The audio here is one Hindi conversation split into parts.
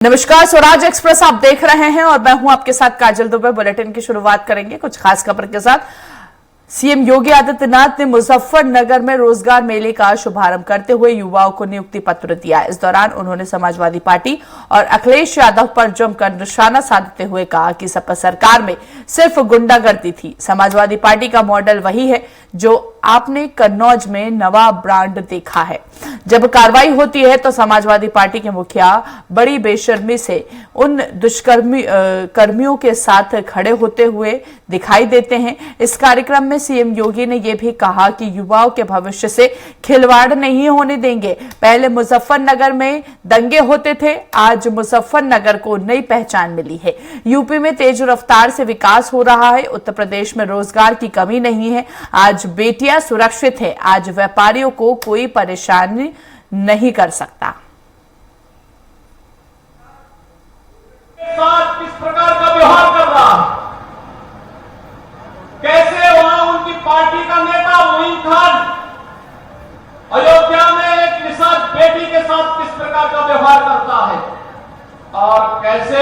नमस्कार, स्वराज एक्सप्रेस आप देख रहे हैं और मैं हूं आपके साथ काजल दुबे। बुलेटिन की शुरुआत करेंगे कुछ खास खबर के साथ। सीएम योगी आदित्यनाथ ने मुजफ्फरनगर में रोजगार मेले का शुभारंभ करते हुए युवाओं को नियुक्ति पत्र दिया। इस दौरान उन्होंने समाजवादी पार्टी और अखिलेश यादव पर जमकर निशाना साधते हुए कहा कि सपा सरकार में सिर्फ गुंडागर्दी थी। समाजवादी पार्टी का मॉडल वही है जो आपने कन्नौज में नवा ब्रांड देखा है। जब कार्रवाई होती है तो समाजवादी पार्टी के मुखिया बड़ी बेशर्मी से उन कर्मियों के साथ खड़े होते हुए दिखाई देते हैं। इस कार्यक्रम में सीएम योगी ने यह भी कहा कि युवाओं के भविष्य से खिलवाड़ नहीं होने देंगे। पहले मुजफ्फरनगर में दंगे होते थे, आज मुजफ्फरनगर को नई पहचान मिली है। यूपी में तेज रफ्तार से विकास हो रहा है। उत्तर प्रदेश में रोजगार की कमी नहीं है। आज बेटियां सुरक्षित है। आज व्यापारियों को कोई परेशानी नहीं कर सकता। साथ किस प्रकार का व्यवहार कर रहा है, कैसे वहां उनकी पार्टी का नेता मोइन खान अयोध्या में एक निषाद बेटी के साथ किस प्रकार का व्यवहार करता है और कैसे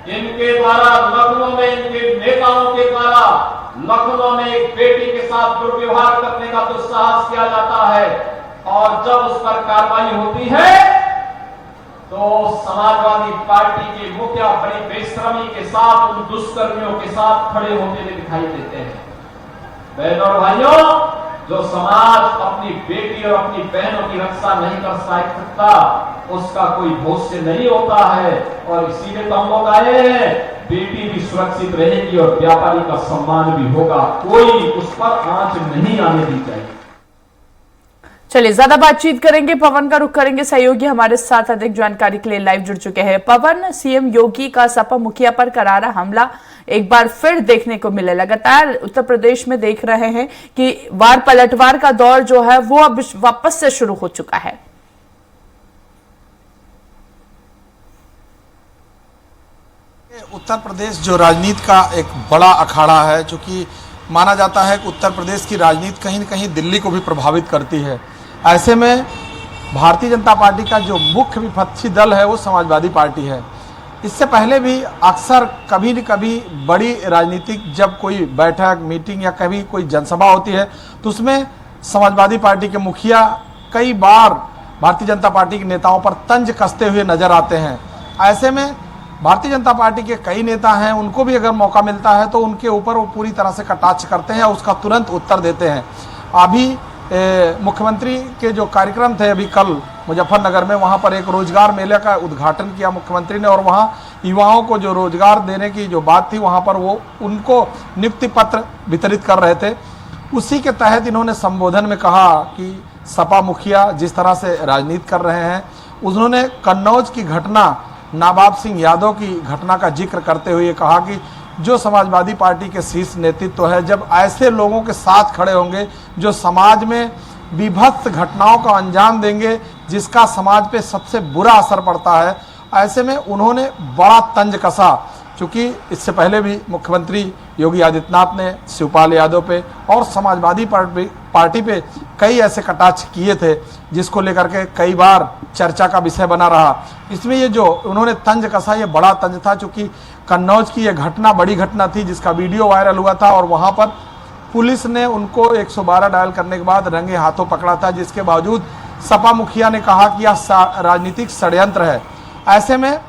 इनके द्वारा लखनऊ में इनके नेताओं के द्वारा लखनऊ में एक बेटी के साथ दुर्व्यवहार करने का दुस्साहस किया जाता है और जब उस पर कार्रवाई होती है तो समाजवादी पार्टी के मुखिया बड़ी बेशर्मी के साथ उन दुष्कर्मियों के साथ खड़े होते हुए दिखाई देते हैं। बहनों और भाइयों, जो समाज अपनी बेटी और अपनी बहनों की रक्षा नहीं कर सकता उसका कोई भविष्य नहीं होता है और इसीलिए तो हम लोग आए हैं। बेटी भी सुरक्षित रहेगी और व्यापारी का सम्मान भी होगा, कोई उस पर आंच नहीं आने दी जाएगी। चलिए, ज्यादा बातचीत करेंगे, पवन का रुख करेंगे। सहयोगी हमारे साथ अधिक जानकारी के लिए लाइव जुड़ चुके हैं। पवन, सीएम योगी का सपा मुखिया पर करारा हमला एक बार फिर देखने को मिले। लगातार उत्तर प्रदेश में देख रहे हैं कि वार पलटवार का दौर जो है वो अब वापस से शुरू हो चुका है। उत्तर प्रदेश जो राजनीति का एक बड़ा अखाड़ा है, चूंकि माना जाता है कि उत्तर प्रदेश की राजनीति कहीं न कहीं दिल्ली को भी प्रभावित करती है। ऐसे में भारतीय जनता पार्टी का जो मुख्य विपक्षी दल है वो समाजवादी पार्टी है। इससे पहले भी अक्सर कभी न कभी बड़ी राजनीतिक जब कोई बैठक, मीटिंग या कभी कोई जनसभा होती है तो उसमें समाजवादी पार्टी के मुखिया कई बार भारतीय जनता पार्टी के नेताओं पर तंज कसते हुए नजर आते हैं। ऐसे में भारतीय जनता पार्टी के कई नेता हैं, उनको भी अगर मौका मिलता है तो उनके ऊपर वो पूरी तरह से कटाक्ष करते हैं और उसका तुरंत उत्तर देते हैं। अभी मुख्यमंत्री के जो कार्यक्रम थे अभी कल मुजफ्फरनगर में, वहाँ पर एक रोजगार मेले का उद्घाटन किया मुख्यमंत्री ने और वहाँ युवाओं को जो रोजगार देने की जो बात थी वहाँ पर वो उनको नियुक्ति पत्र वितरित कर रहे थे। उसी के तहत इन्होंने संबोधन में कहा कि सपा मुखिया जिस तरह से राजनीति कर रहे हैं, उन्होंने कन्नौज की घटना, नाबाब सिंह यादव की घटना का जिक्र करते हुए कहा कि जो समाजवादी पार्टी के शीर्ष नेतृत्व है, जब ऐसे लोगों के साथ खड़े होंगे जो समाज में विभत्स घटनाओं का अंजाम देंगे जिसका समाज पे सबसे बुरा असर पड़ता है, ऐसे में उन्होंने बड़ा तंज कसा। चूँकि इससे पहले भी मुख्यमंत्री योगी आदित्यनाथ ने शिवपाल यादव पे और समाजवादी पार्टी पे कई ऐसे कटाक्ष किए थे जिसको लेकर के कई बार चर्चा का विषय बना रहा। इसमें ये जो उन्होंने तंज कसा ये बड़ा तंज था, चूँकि कन्नौज की ये घटना बड़ी घटना थी जिसका वीडियो वायरल हुआ था और वहाँ पर पुलिस ने उनको 112 डायल करने के बाद रंगे हाथों पकड़ा था, जिसके बावजूद सपा मुखिया ने कहा कि यह राजनीतिक षड्यंत्र है। ऐसे में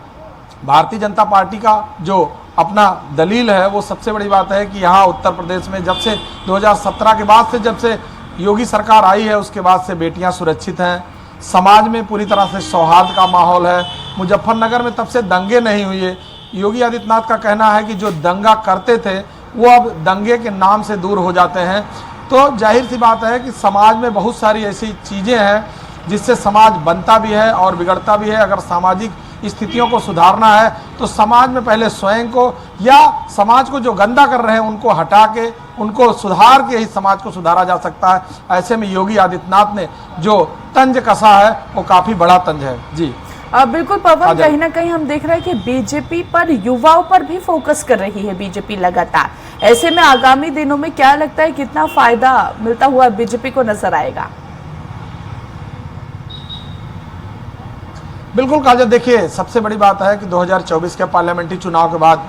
भारतीय जनता पार्टी का जो अपना दलील है वो सबसे बड़ी बात है कि यहाँ उत्तर प्रदेश में जब से 2017 के बाद से जब से योगी सरकार आई है उसके बाद से बेटियां सुरक्षित हैं, समाज में पूरी तरह से सौहार्द का माहौल है। मुजफ्फरनगर में तब से दंगे नहीं हुए। योगी आदित्यनाथ का कहना है कि जो दंगा करते थे वो अब दंगे के नाम से दूर हो जाते हैं। तो जाहिर सी बात है कि समाज में बहुत सारी ऐसी चीज़ें हैं जिससे समाज बनता भी है और बिगड़ता भी है। अगर सामाजिक स्थितियों को सुधारना है तो समाज में पहले स्वयं को या समाज को जो गंदा कर रहे हैं उनको हटा के उनको सुधार के ही समाज को सुधारा जा सकता है। ऐसे में योगी आदित्यनाथ ने जो तंज कसा है वो काफ़ी बड़ा तंज है। जी बिल्कुल पवन, कहीं ना कहीं हम देख रहे हैं कि बीजेपी पर, युवाओं पर भी फोकस कर रही है बीजेपी लगातार। ऐसे में आगामी दिनों में क्या लगता है कितना फायदा मिलता हुआ बीजेपी को नजर आएगा? बिल्कुल काजल, देखिए सबसे बड़ी बात है कि 2024 के पार्लियामेंट्री चुनाव के बाद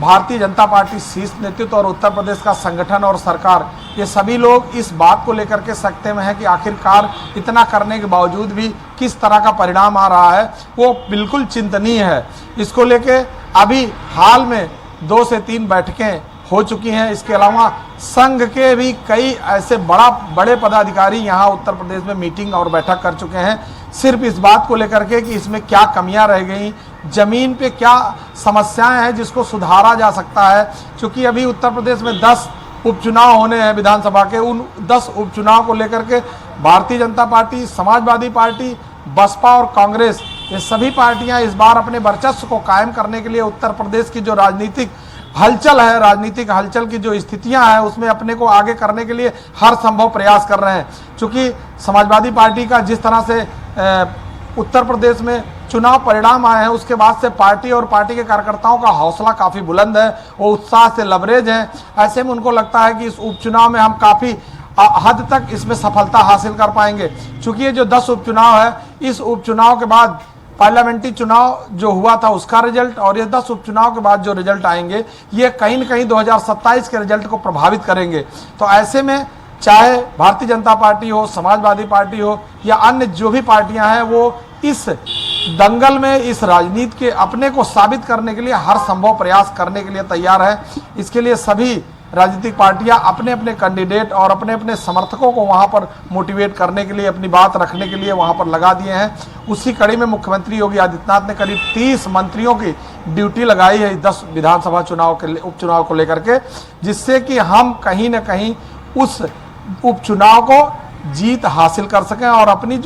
भारतीय जनता पार्टी शीर्ष नेतृत्व और उत्तर प्रदेश का संगठन और सरकार, ये सभी लोग इस बात को लेकर के सकते में है कि आखिरकार इतना करने के बावजूद भी किस तरह का परिणाम आ रहा है, वो बिल्कुल चिंतनीय है। इसको लेके अभी हाल में 2 से 3 बैठकें हो चुकी हैं। इसके अलावा संघ के भी कई ऐसे बड़े पदाधिकारी यहाँ उत्तर प्रदेश में मीटिंग और बैठक कर चुके हैं, सिर्फ इस बात को लेकर के कि इसमें क्या कमियां रह गई, जमीन पे क्या समस्याएं हैं जिसको सुधारा जा सकता है। क्योंकि अभी उत्तर प्रदेश में 10 उपचुनाव होने हैं विधानसभा के, उन 10 उपचुनाव को लेकर के भारतीय जनता पार्टी, समाजवादी पार्टी, बसपा और कांग्रेस, ये सभी पार्टियां इस बार अपने वर्चस्व को कायम करने के लिए उत्तर प्रदेश की जो राजनीतिक हलचल है, राजनीतिक हलचल की जो स्थितियां हैं, उसमें अपने को आगे करने के लिए हर संभव प्रयास कर रहे हैं। क्योंकि समाजवादी पार्टी का जिस तरह से उत्तर प्रदेश में चुनाव परिणाम आए हैं, उसके बाद से पार्टी और पार्टी के कार्यकर्ताओं का हौसला काफ़ी बुलंद है, वो उत्साह से लबरेज हैं। ऐसे में उनको लगता है कि इस उपचुनाव में हम काफ़ी हद तक इसमें सफलता हासिल कर पाएंगे। चूँकि ये जो 10 उपचुनाव है, इस उपचुनाव के बाद पार्लियामेंट्री चुनाव जो हुआ था उसका रिजल्ट और ये 10 उपचुनाव के बाद जो रिजल्ट आएंगे, ये कहीं न कहीं 2027 के रिजल्ट को प्रभावित करेंगे। तो ऐसे में चाहे भारतीय जनता पार्टी हो, समाजवादी पार्टी हो या अन्य जो भी पार्टियां हैं, वो इस दंगल में, इस राजनीति के अपने को साबित करने के लिए हर संभव प्रयास करने के लिए तैयार है। इसके लिए सभी राजनीतिक पार्टियां अपने अपने कैंडिडेट और अपने अपने समर्थकों को वहां पर मोटिवेट करने के लिए, अपनी बात रखने के लिए वहां पर लगा दिए हैं। उसी कड़ी में मुख्यमंत्री योगी आदित्यनाथ ने करीब 30 मंत्रियों की ड्यूटी लगाई है 10 विधानसभा चुनाव के उपचुनाव को लेकर के, जिससे कि हम कहीं न कहीं उस उपचुनाव को जीत हासिल कर सकें और अपनी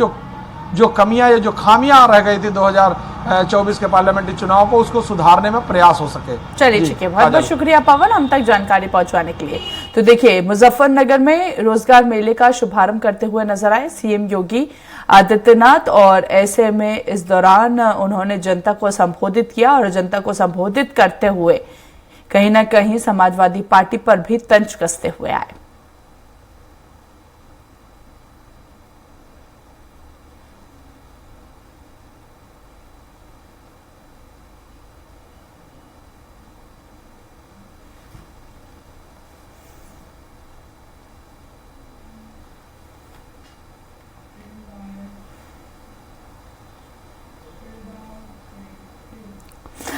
जो कमियां या जो खामियां रह गई थी 2024 के पार्लियामेंट्री चुनाव को, उसको सुधारने में प्रयास हो सके। चलिए ठीक है, बहुत बहुत शुक्रिया पवन हम तक जानकारी पहुंचाने के लिए। तो देखिए, मुजफ्फरनगर में रोजगार मेले का शुभारंभ करते हुए नजर आए सीएम योगी आदित्यनाथ, और ऐसे में इस दौरान उन्होंने जनता को संबोधित किया और जनता को संबोधित करते हुए कहीं ना कहीं समाजवादी पार्टी पर भी तंज कसते हुए आए।